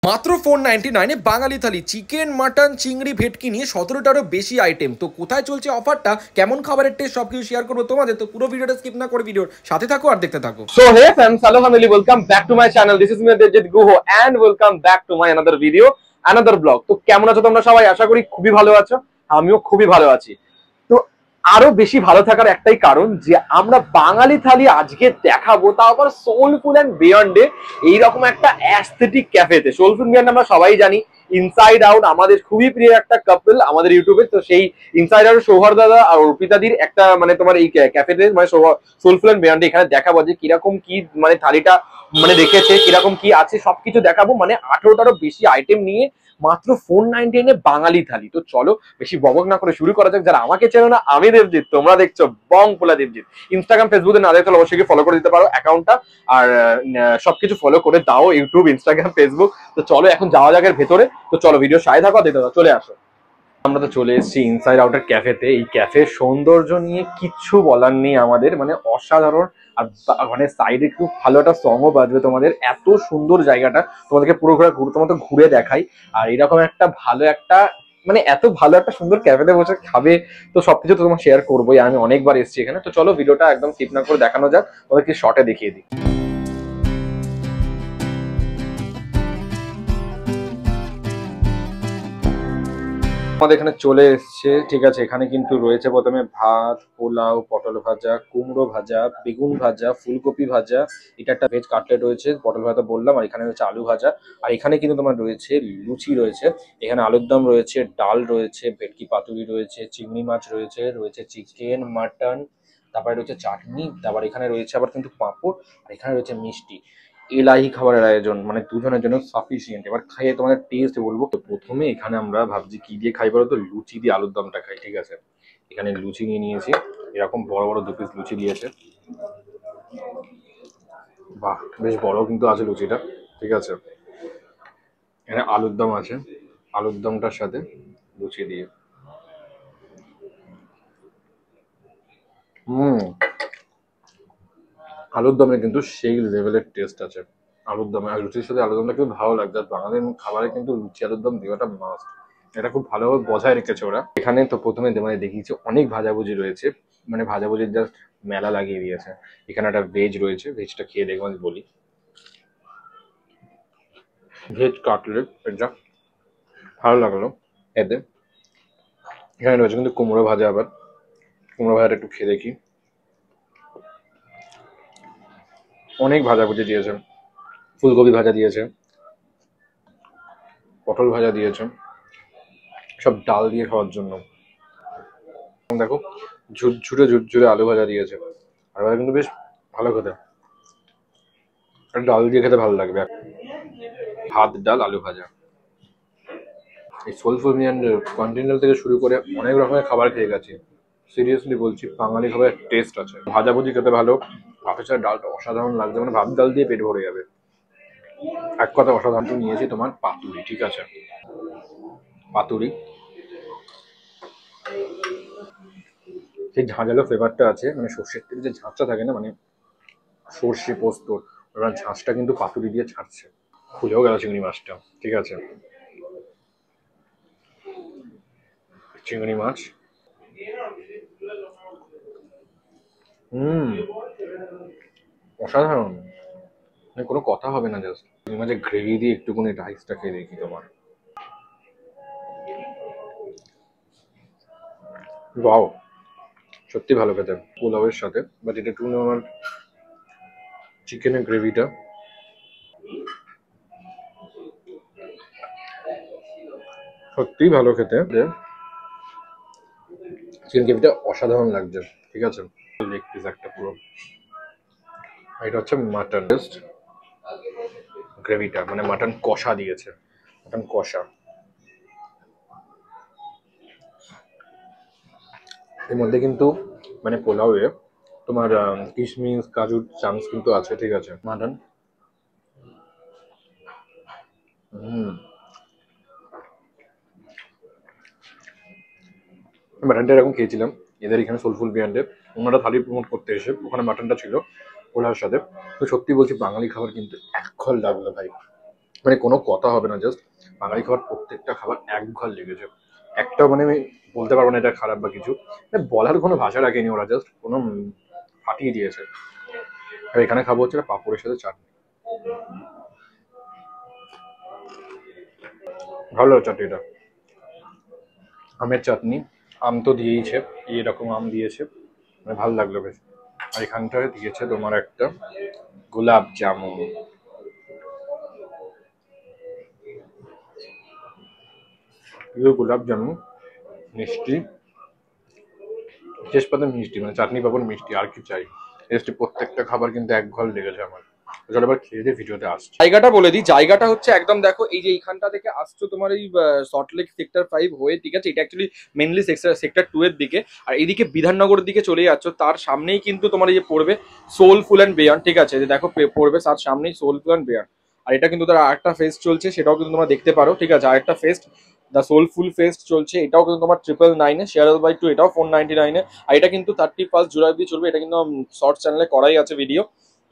মাত্র 499 এ বাঙালি থালি chicken mutton চিংড়ি ভেটকি নিয়ে 17টারও বেশি আইটেম। তো কোথায় চলছে অফারটা, কেমন খাবারের টেস্ট সবকিছু শেয়ার করবো তোমাদের। তো পুরো ভিডিওটা স্কিপ না করে ভিডিওর সাথে থাকো আর দেখতে থাকো। So hey friends, hello family, welcome back to my channel. This is me Dejit Guho and welcome back to my another video, another vlog. তো কেমন আছো তোমরা সবাই? আশা করি খুবই ভালো আছো। আমিও খুবই ভালো আছি। তো আরো বেশি ভালো থাকার একটাই কারণ যে আমরা বাঙালি থালি আজকে দেখাবো, তাও আবার সোলফুল এন্ড বিয়ন্ডে এইরকম একটা অ্যাস্থেটিক ক্যাফেতে। সোলফুল বিয়ন্ড আমরা সবাই জানি, ইনসাইড আউট আমাদের খুবই প্রিয় একটা কাপল আমাদের ইউটিউবে। তো সেই ইনসাইড আউট সৌহার্দ দাদা আর অর্পিতাদির একটা মানে তোমার এই ক্যাফেতে মানে সোলফুল এন্ড বিয়ন্ডে এখানে দেখাবো যে কিরকম কি মানে থালিটা মানে রেখেছে, কিরকম কি আছে সবকিছু দেখাবো। মানে 18টারও বেশি আইটেম নিয়ে মাত্র 499 এ বাঙালি থালি। তো চলো বেশি বকবক না করে শুরু করা যাক। যারা আমাকে চেনো না, আমি দেবজিৎ, তোমরা দেখছো বং পোলা দেবজিৎ। ইনস্টাগ্রাম ফেসবুকে না দেখলে অবশ্যই ফলো করে দিতে পারো অ্যাকাউন্টটা, আর সবকিছু ফলো করে দাও, ইউটিউব ইনস্টাগ্রাম ফেসবুক। তো চলো এখন যাওয়া যাক এর ভেতরে। তো চলো ভিডিও সাথে থাকো, দেখতে থাকো, চলে আসো। আমরা তো চলে এসেছি ইনসাইড আউটের ক্যাফেতে। এই ক্যাফের সৌন্দর্য নিয়ে কিচ্ছু বলার নেই আমাদের, মানে অসাধারণ। আর মানে সাইডে খুব ভালো একটা সঙ্গও বাজবে তোমাদের। এত সুন্দর জায়গাটা, তোমাদেরকে পুরো তোমার তো ঘুরে দেখাই। আর এরকম একটা ভালো একটা মানে এত ভালো একটা সুন্দর ক্যাফেতে বসে খাবে, তো সবকিছু তো তোমার শেয়ার করবোই। আমি অনেকবার এসেছি এখানে। তো চলো ভিডিওটা একদম স্কিপ না করে দেখানো যাক, তোমাদেরকে শর্টে দেখিয়ে দিই। আমাদের এখানে চলে এসছে, ঠিক আছে। এখানে কিন্তু রয়েছে প্রথমে ভাত, পোলাও, পটল ভাজা, কুমড়ো ভাজা, বেগুন ভাজা, ফুলকপি ভাজা, এটা একটা ভেজ কাটলেট রয়েছে, পটল ভাজা বললাম, আর এখানে রয়েছে আলু ভাজা। আর এখানে কিন্তু তোমার রয়েছে লুচি রয়েছে, এখানে আলুর দম রয়েছে, ডাল রয়েছে, ভেটকি পাতুরি রয়েছে, চিংড়ি মাছ রয়েছে, রয়েছে চিকেন মাটন, তারপরে রয়েছে চাটনি, তারপর এখানে রয়েছে আবার কিন্তু পাঁপড়, আর এখানে রয়েছে মিষ্টি। এলাহি খাবারের আয়োজন, মানে দুজনের জন্য সাফিসিয়েন্ট। এবার খাইয়ে তোমাদের টেস্ট বলবো। তো প্রথমে এখানে আমরা ভাবছি কি দিয়ে খাই বলো তো, লুচি দিয়ে আলুর দমটা খাই, ঠিক আছে। এখানে লুচি নিয়ে নিয়েছি, এরকম বড় বড় 2 পিস লুচি দিয়েছে। বাহ, বেশ বড় কিন্তু আছে লুচিটা, ঠিক আছে। এখানে আলুর দম আছে, আলুর দমটার সাথে লুচি দিয়ে আলুর দমে কিন্তু সেই লেভেলের টেস্ট আছে আলুর দমে। আর লুচির সাথে আলুর দমটা কিন্তু ভালো লাগছে। আর বাঙালির খাবারে কিন্তু লুচি আলুর দম দেওয়াটা মাস্ট, এটা খুব ভালোভাবে বজায় রেখেছে ওরা। এখানে তো প্রথমে মানে দেখিয়েছে অনেক ভাজাভুজি রয়েছে, মানে ভাজাভুজির জাস্ট মেলা লাগিয়ে দিয়েছে। এখানে একটা ভেজ রয়েছে, ভেজটা খেয়ে দেখবো আমি বলি। ভেজ কাটলেট, এটা ভালো লাগলো এতে। এখানে রয়েছে কিন্তু কুমড়ো ভাজা, আবার কুমড়ো ভাজাটা একটু খেয়ে দেখি। অনেক ভাজাভুজি দিয়েছে, ফুলকপি ভাজা দিয়েছে, পটল ভাজা দিয়েছে, সব ডাল দিয়ে খাওয়ার জন্য। দেখো ঝুরঝুরে ঝুরঝুরে আলু ভাজা দিয়েছে, আর ভাজা কিন্তু বেশ ভালো খেতে, ডাল দিয়ে খেতে ভালো লাগবে। ভাত, ডাল, আলু ভাজা। এই সোলফুল কন্টিনেন্টাল থেকে শুরু করে অনেক রকমের খাবার খেয়ে গেছি। সিরিয়াসলি বলছি, বাঙালি খাবারের টেস্ট আছে। ভাজাভুজি খেতে ভালো, ভাতের সাথে ডালটা অসাধারণ লাগছে, মানে ভাত ডাল দিয়ে পেট ভরে যাবে। এক কথা অসাধারণ। নিয়েছি তোমার পাতুরি, ঠিক আছে। পাতুরি সেই ঝাঁঝালো ফ্লেভারটা আছে, মানে সর্ষের তেল যে ঝাঁঝটা থাকে না, মানে সর্ষে পোস্তর ওরা ঝাঁঝটা কিন্তু পাতুরি দিয়ে ছাড়ছে। খুলেও গেল চিংড়ি মাছটা, ঠিক আছে। চিংড়ি মাছ অসাধারণ, মানে কোনো কথা হবে না। জাস্ট চিংড়ি মাছের গ্রেভি দিয়ে একটুখানি রাইসটা খেয়ে দেখি তোমার। ওয়াও, সত্যি ভালো খেতে পোলাওয়ের সাথে। বাট এটা একটু আমার চিকেনের গ্রেভিটা সত্যিই ভালো খেতে। চিকেন গ্রেভিটা অসাধারণ লাগছে, ঠিক আছে। লেগ পিস একটা পুরো। এটা হচ্ছে মাটন গ্রেভিটা, মানে মাটন কষা দিয়েছে, মাটন কষা। এর মধ্যে কিন্তু মানে পোলাওয়ে তোমার কিশমিশ কাজুর চান্স কিন্তু আছে, ঠিক আছে। মাটন মাটনটা এরকম খেয়েছিলাম এদের এখানে সোলফুল বিয়ান্ডে। ওনারা থালি প্রমোট করতে এসে ওখানে মাটনটা ছিল পোলাওর সাথে। তো সত্যি বলছি, বাঙালি খাবার কিন্তু এক ঘল লাগলো ভাই, মানে কোনো কথা হবে না, জাস্ট বাঙালি খাবার প্রত্যেকটা খাবার এক ঘর লেগেছে। একটাও মানে আমি বলতে পারবো না এটা খারাপ বা কিছু, মানে বলার কোনো ভাষা রাখেনি ওরা, জাস্ট কোনো ফাটিয়ে দিয়েছে। আর এখানে খাবো হচ্ছে পাঁপড়ের সাথে চাটনি, ভালো চাটনিটা, আমের চাটনি, আম তো দিয়েইছে, এরকম আম দিয়েছে, মানে ভালো লাগলো বেশ। আর এখানটায় দিয়েছে তোমার একটা গোলাপ জামুন, গোলাপ জামুন মিষ্টি, শেষ পাতে মিষ্টি, মানে চাটনি পাপড় মিষ্টি, আর কি চাই। টেস্টি প্রত্যেকটা খাবার কিন্তু এক ঘর লেগেছে আমার। চলো এবার খেয়ে দিয়ে ভিডিওতে আসছে। জায়গাটা বলে দিই, জায়গাটা হচ্ছে একদম দেখো এই যে এইখানটা থেকে আসছো তোমার এই সল্টলেক সেক্টর 5 হয়ে, ঠিক আছে, এটা অ্যাকচুয়ালি মেনলি সেক্টর 2 এর দিকে, আর এইদিকে বিধাননগরের দিকে চলে যাচ্ছ, তার সামনেই কিন্তু তোমার এই যে পড়বে সোলফুল অ্যান্ড বিয়ন্ড, ঠিক আছে, যে দেখো পড়বে তার সামনেই সোলফুল অ্যান্ড বিয়ন্ড। আর এটা কিন্তু তার আরেকটা ফেস্ট চলছে, সেটাও কিন্তু তোমরা দেখতে পারো, ঠিক আছে, আরেকটা ফেস্ট দ্য সোলফুল ফেস্ট চলছে, এটাও কিন্তু তোমার 999-এ, শেয়ারেল/2 এটাও 499-এ, আর এটা কিন্তু 31 জুলাই অব্দি চলবে, এটা কিন্তু শর্ট চ্যানেলে করাই আছে ভিডিও,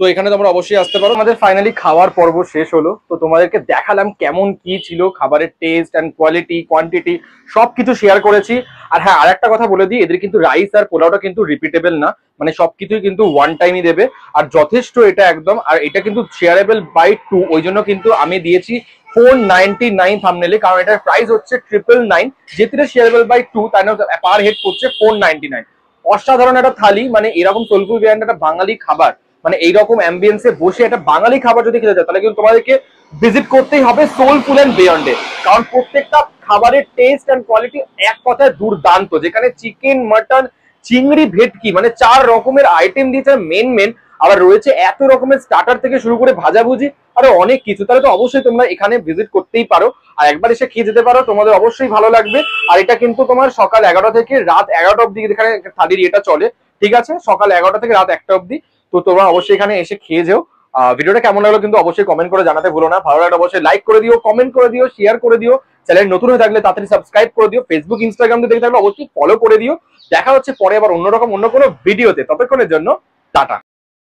তো এখানে তোমরা অবশ্যই আসতে পারো। আমাদের ফাইনালি খাওয়ার পর্ব শেষ হলো, তো তোমাদেরকে দেখালাম কেমন কি ছিল খাবারের টেস্ট অ্যান্ড কোয়ালিটি, কোয়ান্টিটি সবকিছু শেয়ার করেছি। আর হ্যাঁ, আরেকটা কথা বলে দিই, এদের কিন্তু রাইস আর পোলাওটা কিন্তু রিপিটেবল না, মানে সবকিছুই কিন্তু ওয়ান টাইমই দেবে, আর যথেষ্ট এটা একদম। আর এটা কিন্তু শেয়ারেবল/2, ওই জন্য কিন্তু আমি দিয়েছি 499 থাম্বনেলে, কারণ এটার প্রাইস হচ্ছে 999, যেটা শেয়ারেবল/2 তাই না, পার হেড করছে 499। অসাধারণ একটা থালি, মানে এরকম সোলফুল বিরিয়ানি একটা বাঙালি খাবার, মানে এইরকম অ্যাম্বিয়েন্সে বসে একটা বাঙালি খাবার যদি খেতে যায়, তাহলে কিন্তু তোমাদেরকে ভিজিট করতেই হবে সোলফুল অ্যান্ড বিয়ন্ডে, কারণ প্রত্যেকটা খাবারের টেস্ট অ্যান্ড কোয়ালিটি এক কথায় দুর্দান্ত। যেখানে চিকেন, মাটন, চিংড়ি, ভেটকি, মানে 4 রকমের আইটেম দিয়েছে মেন, আবার রয়েছে এত রকমের স্টার্টার থেকে শুরু করে ভাজাভুজি, আরো অনেক কিছু। তাহলে তো অবশ্যই তোমরা এখানে ভিজিট করতেই পারো, আর একবার এসে খেয়ে যেতে পারো, তোমাদের অবশ্যই ভালো লাগবে। আর এটা কিন্তু তোমার সকাল 11টা থেকে রাত 11টা অব্দি এখানে থালির এটা চলে, ঠিক আছে, সকাল 11টা থেকে রাত 1টা অব্দি। তো তোমরা অবশ্যই এখানে এসে খেয়ে যেও। ভিডিওটা কেমন লাগলো কিন্তু অবশ্যই কমেন্ট করে জানাতে ভুলো না। ভালো লাগলে অবশ্যই লাইক করে দিও, কমেন্ট করে দিও, শেয়ার করে দিও। চ্যানেল নতুন হয়ে থাকলে তাড়াতাড়ি সাবস্ক্রাইব করে দিও। ফেসবুক, ইনস্টাগ্রাম দিয়ে দেখে থাকলে অবশ্যই ফলো করে দিও। দেখা হচ্ছে পরে আবার অন্যরকম অন্য কোনো ভিডিওতে, ততক্ষণের জন্য টাটা।